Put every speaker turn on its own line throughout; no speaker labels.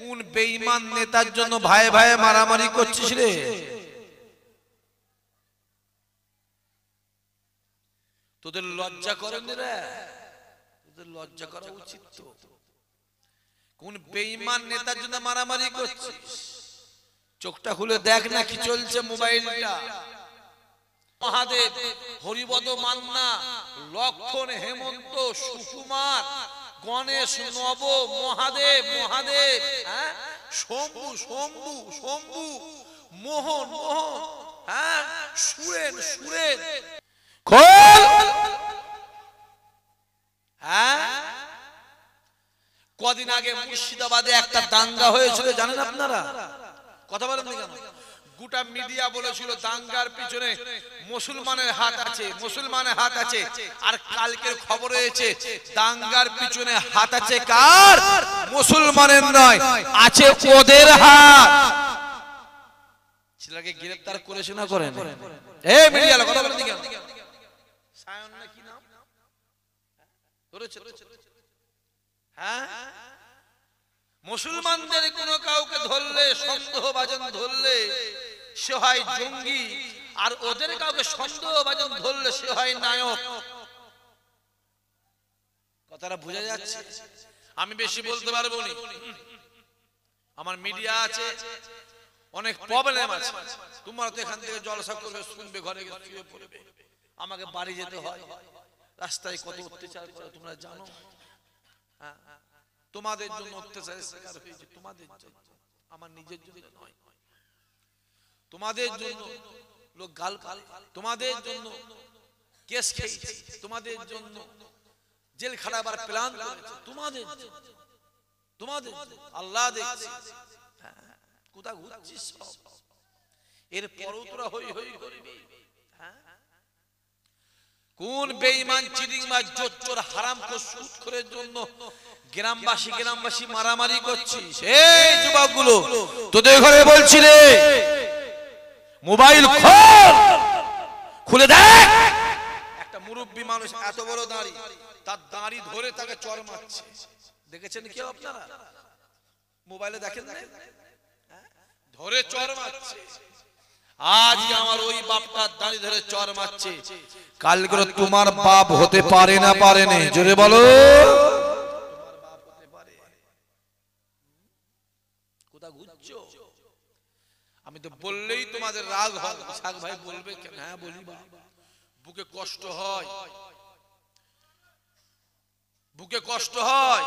কোন বেঈমান নেতার জন্য ভাই ভাই মারামারি করছিস রে? তোদের লজ্জা করে রে? তোদের লজ্জা করা উচিত তো। কোন বেঈমান নেতার জন্য মারামারি করছিস? চোখটা খুলে দেখ না কি চলছে মোবাইলটা। মহাদেব, হরিবদ মান্না, লক্ষণ, হেমন্ত, সুকুমার, গণেশ, নব, মহাদেব, মহাদেব, শম্ভু, শম্ভু, শম্ভু, মোহন, মোহন, সুরেন, সুরেন, কদিন আগে মুর্শিদাবাদে একটা দাঙ্গা হয়েছিল জানেন আপনারা? কথা বলেন না কেন? গোটা মিডিয়া বলেছিল দাঙ্গার পিছনে মুসলমানের হাত আছে, মুসলমানের হাত আছে। আর কালকের খবর হয়েছে দাঙ্গার পিছনে হাত আছে কার? মুসলমানের নয়, আছে ওদের হাত। ছেলেকে গ্রেফতার করেছে না করেন? এই মিডিয়া কথা বলেন না কেন? সায়ন না কি নাম ধরেছে? হ্যাঁ, মুসলমানদের কোনো কাউকে ধরলে, সন্দেহভাজন ধরলে সে হয় জঙ্গি, আর ওদের কাউকে সন্দেহভাজন ধরলে সে হয় নায়ক। কথাটা বোঝা যাচ্ছে? আমি বেশি বলতে পারবো না, আমার মিডিয়া আছে, অনেক প্রবলেম আছে। তোমরা তো এখান থেকে জলসা করবে, শুনবে, ঘরে শুয়ে পড়বে, আমাকে বাড়ি যেতে হয়। রাস্তায় কত অত্যাচার করে তোমরা জানো? তোমাদের জন্য অত্যাচারের শিকার হয়েছে, তোমাদের জন্য, আমার নিজের জন্য নয়। তোমাদের জন্য লোক গাল পালে, তোমাদের জন্য কেস খেয়েছে, তোমাদের জন্য জেল খাটাবার প্ল্যান করেছে, তোমাদের জন্য, তোমাদের আল্লাহ দেখছে। কোথা ঘুরছিস সব? এর পরও তোরা হই হই করবি? কোন বেঈমান, চিটিংবাজ, জোচ্চোর, হারামখোর, সুদখোরের জন্য গ্রামবাসী মারামারি করছিস? এই যুবকগুলো, তোদের ঘরে বলছি রে, মোবাইল খোল, খুলে দেখ। একটা মুরব্বী মানুষ, এত বড় দাড়ি, তার দাড়ি ধরে তাকে চর মারছে। দেখেছেন কেউ আপনারা? মোবাইলে দেখেন না? ধরে চর মারছে। আজ আমার ওই বাপটার দাড়ি ধরে চর মারছে, কালকে তোমার বাপ হতে পারে না, পারে না? জোরে বলো। কোথা ঘুরছো? আমি তো বললেই তোমাদের রাগ হয়। শাক ভাই বলবে কেন? হ্যাঁ বলি, বুকে কষ্ট হয়, বুকে কষ্ট হয়।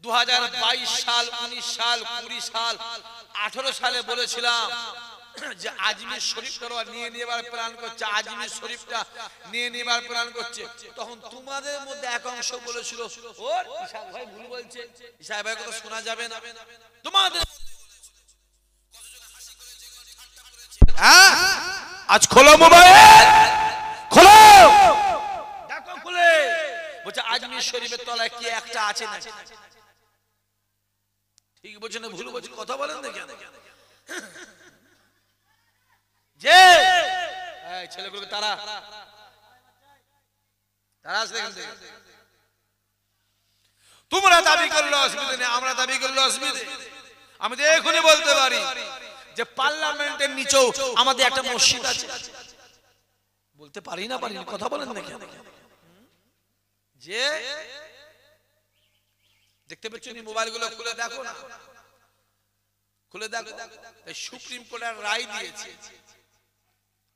2022 সাল, 19 সাল, 20 সাল, 18 সালে বলেছিলাম যে আজমির শরীফটা নিয়ে নেবার প্ল্যান করছে, আজমির শরীফটা নিয়ে নেবার প্ল্যান করছে। তখন তোমাদের মধ্যে এক অংশ বলেছিল ও ইশাক ভাই ভুল বলছে, ইশাক ভাই কথা শোনা যাবে না। তোমাদের আজ খোলো মোবাইল, খোলো, দেখো খুলে, বলছে আজমির শরীফের তলায় কি একটা আছে না? ঠিক বলছে না ভুল বলছে? কথা বলেন না কেন? যে ছেলেগুলোকে তারা আসলে তোমরা দাবি করলে অসুবিধা নেই, আমরা দাবি করলে অসুবিধা। আমি তো এখনই বলতে পারি যে পার্লামেন্টের নিচেও আমাদের একটা মসজিদ আছে। বলতে পারি না? পারি না? কথা বলেন না কেন? যে দেখতে পাচ্ছ মোবাইল গুলো খুলে দেখো না, খুলে দেখো, সুপ্রিম কোর্টের রায় দিয়েছে।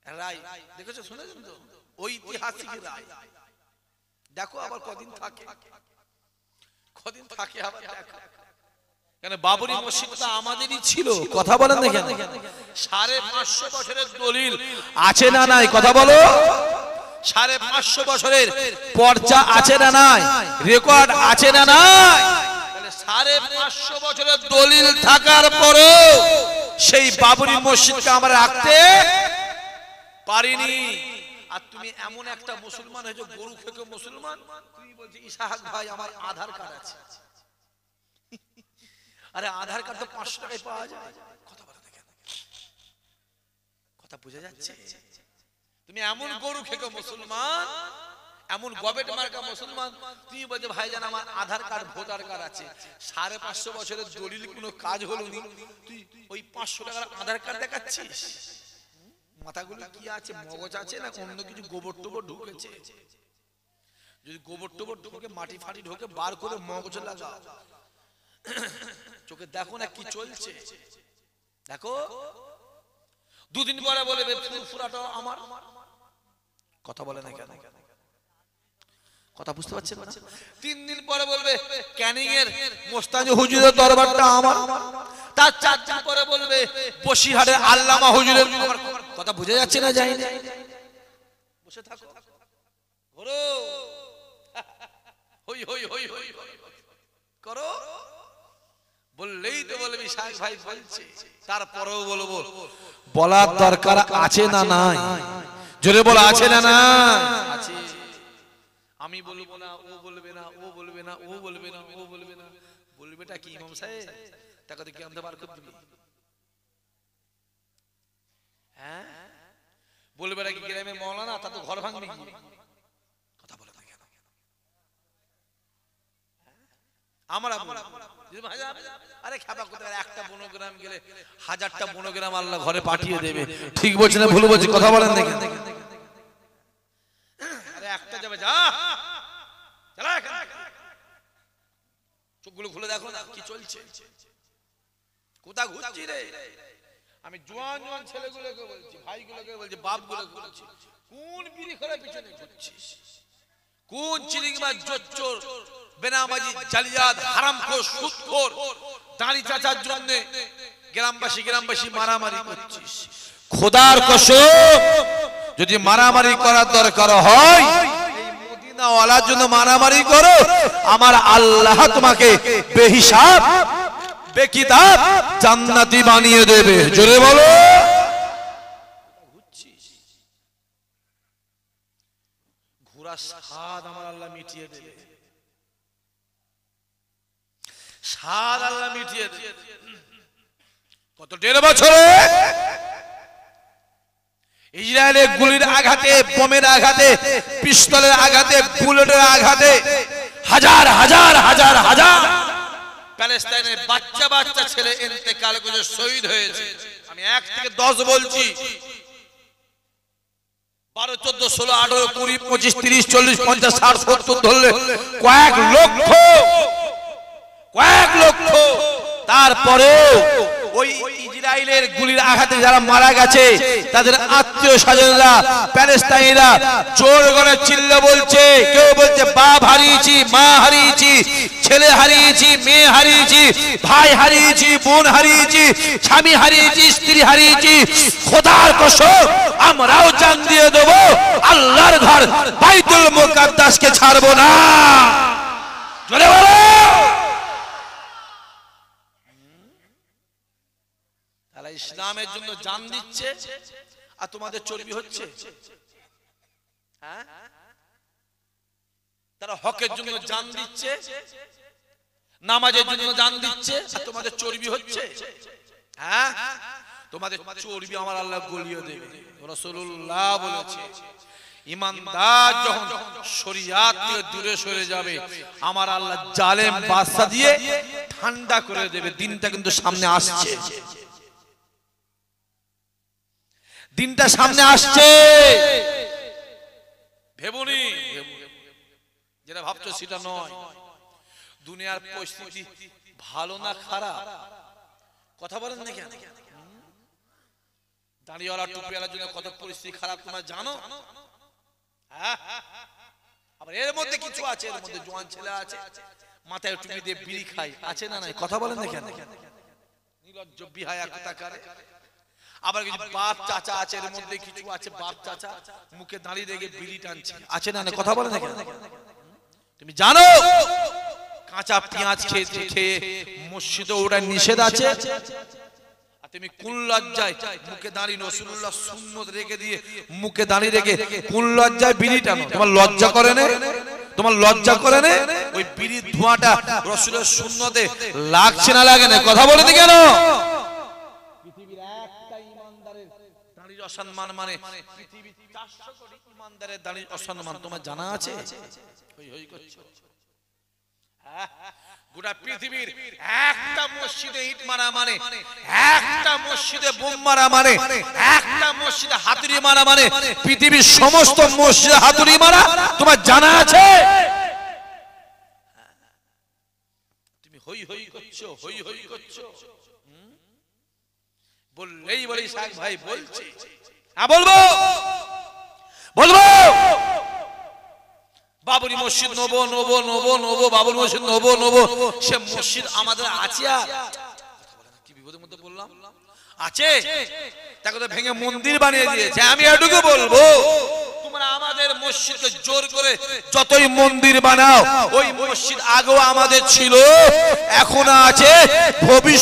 রায় দেখেছো, শুনেছেন তো? ঐতিহাসিক রায়। দেখো আবার কদিন থাকে, কদিন থাকে আবার দেখো। কেন বাবরি মসজিদটা আমাদেরই ছিল। কথা বলেন না কেন? 550 বছরের দলিল আছে না নাই? কথা বলো। 550 বছরের পর্চা আছে না নাই? রেকর্ড আছে না নাই? 550 বছরের দলিল থাকার পরেও সেই বাবরি মসজিদকে আমরা রাখতে পারিনি। আর তুমি এমন একটা মুসলমান হয়েছো, গরু খেতে মুসলমান, তুমি বলছো ইশাক ভাই আমার আধার কার্ড আছে। আরে আধার কার্ড তো 500 টাকায় পাওয়া যায়। কথা বলা দেখেন, কথা বোঝা যাচ্ছে? তুমি এমন গরু খেকো মুসলমান, এমন গবেট মার্কা মুসলমান, তুমি বলছে ভাইজান আমার আধার কার্ড ভোটার কার্ড আছে, 550 বছরের দলিল কোনো কাজ হলো নি, তুই ওই 500 টাকার আধার কার্ড দেখাচ্ছিস? মাথাগুলো কি আছে, মগজ আছে না অন্য কিছু গোবর টোবর ঢুকেছে? যদি গোবর টোবর ঢুকে মাটি ফাটি ঢুকে বার করে মগজ লাগাও, চোখে দেখো না কি চলছে। দেখো দুদিন পরে বলবে ফুরফুরাটা আমার, কথা বলে না কেন? কথা বুঝতে পারছেন না? 3 দিন পরে বলবে ক্যানিং এর মোস্তাজি হুজুরের দরবারটা আমার, তার 4 দিন পরে বলবে বসিরহাটের আল্লামা হুজুরের আমার। কথা বুঝে যাচ্ছে না? যাই না, বসে থাকো, ঘোরো, হই হই হই হই করো, বললেই তো বলবি শাহ ভাই বলছে, তারপরেও বলবো বলার দরকার আছে না নাই? জোরে বল আছে না না? আছে। আমি বলবো না, ও বলবে না, ও বলবে না, ও বলবে না, ও বলবে না, বলবেটা কি ইমাম সাহেব? টাকা দিয়ে কেমন বার করে দিবি? হ্যাঁ, বলবেটা কি গ্রামে মওলানা, তা তো ঘর ভাঙবি কি? কথা বলে না কেন? আমরা আরে খাবা কোথায়, একটা বনগ্রাম গেলে 1000টা বনগ্রাম আল্লাহ ঘরে পাঠিয়ে দেবে। ঠিক বলছি না ভুল বলছি? কথা বলেন দেখেন। আরে একটা যাবে, যা চলা, চোখগুলো খুলে দেখো না কি চলছে, কোথা ঘুরছি রে? আমি জোয়ান জোয়ান ছেলেগুলোকে বলছি, ভাইগুলোকে বলছি, বাপগুলোকে বলছি, কোন বিড়ি খেলা পিছনে ঘুরছিস? কোন চিরিংবাজ, জোচ্চোর, বেনামাজি, জালিয়াত, হারামখোর, সুদখোর, দাড়ি চাচার জন্য গ্রামবাসী মারামারি করছিস? খোদার কসম, যদি মারামারি করার দরকার হয় এই মদিনাওয়ালার জন্য মারামারি করো, আমার আল্লাহ তোমাকে বেহিসাব বেকিতাব জান্নাতি বানিয়ে দেবে। জোরে বলো। ঘোড়ার স্বাদ আমার আল্লাহ মিটিয়ে দেবে, স্বাদ আল্লাহ মিটিয়ে দেবে। কত 1.5 বছরে ইসরায়েলের গুলির আঘাতে, বোমের আঘাতে, পিস্তলের আঘাতে, বুলেটের আঘাতে হাজার হাজার হাজার হাজার প্যালেস্টাইনের বাচ্চা বাচ্চা ছেলে ইন্তেকাল করে শহীদ হয়েছে। আমি 1 থেকে 10 বলছি, 12, 14, 16, 18, 20, 25, 30, 40, 50, 60, 70 ধরলে কয়েক লক্ষ। তারপরেও ওই ইসরায়েলের গুলির আঘাতে যারা মারা গেছে তাদের আত্মীয় স্বজনরা, প্যালেস্টাইনিরা জোর করে চিল্লে বলছে, কেউ বলছে বাপ হারিয়েছি, মা হারিয়েছি, ছেলে হারিয়েছি, মেয়ে হারিয়েছি, ভাই হারিয়েছি, বোন হারিয়েছি, স্বামী হারিয়েছি, স্ত্রী হারিয়েছি। খোদার কসম আমরাও জান দিয়ে দেব, আল্লাহর ঘর বাইতুল মুকাদ্দাসকে ছাড়বো না। জোরে বলো। ইসলামের জন্য জান দিচ্ছে আর তোমাদের চর্বি হচ্ছে। হ্যাঁ, তারা হকের জন্য জান দিচ্ছে, নামাজের জন্য জান দিচ্ছে আর তোমাদের চর্বি হচ্ছে। হ্যাঁ, তোমাদের চর্বি আমার আল্লাহ গলিয়ে দেবে। রাসূলুল্লাহ বলেছে ইমানদার যখন শরিয়াত থেকে দূরে সরে যাবে আমার আল্লাহ জালেম বাদশা দিয়ে ঠান্ডা করে দেবে। দিনটা কিন্তু সামনে আসছে, দিনটা সামনে আসছে। ভেবনি, যেটা ভাবছো সেটা নয়। দুনিয়ার পরিস্থিতি ভালো না খারাপ? কথা বলেন না কেন? দাঁড়িয়েওয়ালা টুপিওয়ালার জন্য কত পরিস্থিতি খারাপ তোমরা জানো? আবার এর মধ্যে কিছু আছে, এর মধ্যে জোয়ান ছেলে আছে মাথায় টুপি দিয়ে বিড়ি খায়, আছে না নাই? কথা বলেন না কেন? নির্লজ্জ বিহায়া কোথাকারে। আবার কিছু বাপ চাচা আছে, এর মধ্যে কিছু আছে বাপ চাচা মুখে দাঁড়িয়ে রেখে বিড়ি টানছে, আছে না? কথা বলে না কেন? তুমি জানো কাঁচা পেঁয়াজ খেয়ে মসজিদে ওটা নিষেধ আছে, আর তুমি কোন লজ্জায় মুখে দাঁড়িয়ে রাসূলুল্লাহ সুন্নত রেখে দিয়ে মুখে দাঁড়িয়ে রেখে কোন লজ্জায় বিড়ি টানো? তোমার লজ্জা করে না? তোমার লজ্জা করে না? ওই বিড়ির ধোঁয়াটা রাসূলের সুন্নতে লাগছে না লাগে না? কথা বলে না কেন? দাড়ির অসম্মান মানে পৃথিবীর 400 কোটি ইমানদারের দাড়ির অসম্মান তোমার জানা আছে? হই হই করছো। গোটা পৃথিবীর একটা মসজিদে ইট মারা মানে, একটা মসজিদে বোম মারা মানে, একটা মসজিদে হাতুড়ি মারা মানে পৃথিবীর সমস্ত মসজিদে হাতুড়ি মারা তোমার জানা আছে? তুমি হই হই করছো, হই হই করছো। বললেই বলি শাক ভাই বলছি, বলবো বলবো বাবরি মসজিদ নবো নবো নবো নবো, বাবরি মসজিদ নবো নবো। সে মসজিদ আমাদের আছে? কি বিপদের মধ্যে বললাম আছে? তাকে তো ভেঙে মন্দির বানিয়ে দিয়েছে। আমি এটুকু বলবো, তোমরা আমাদের মসজিদকে জোর করে যতই মন্দির বানাও, ওই মসজিদ আগেও আমাদের ছিল, এখনো আছে, ভবিষ্যৎ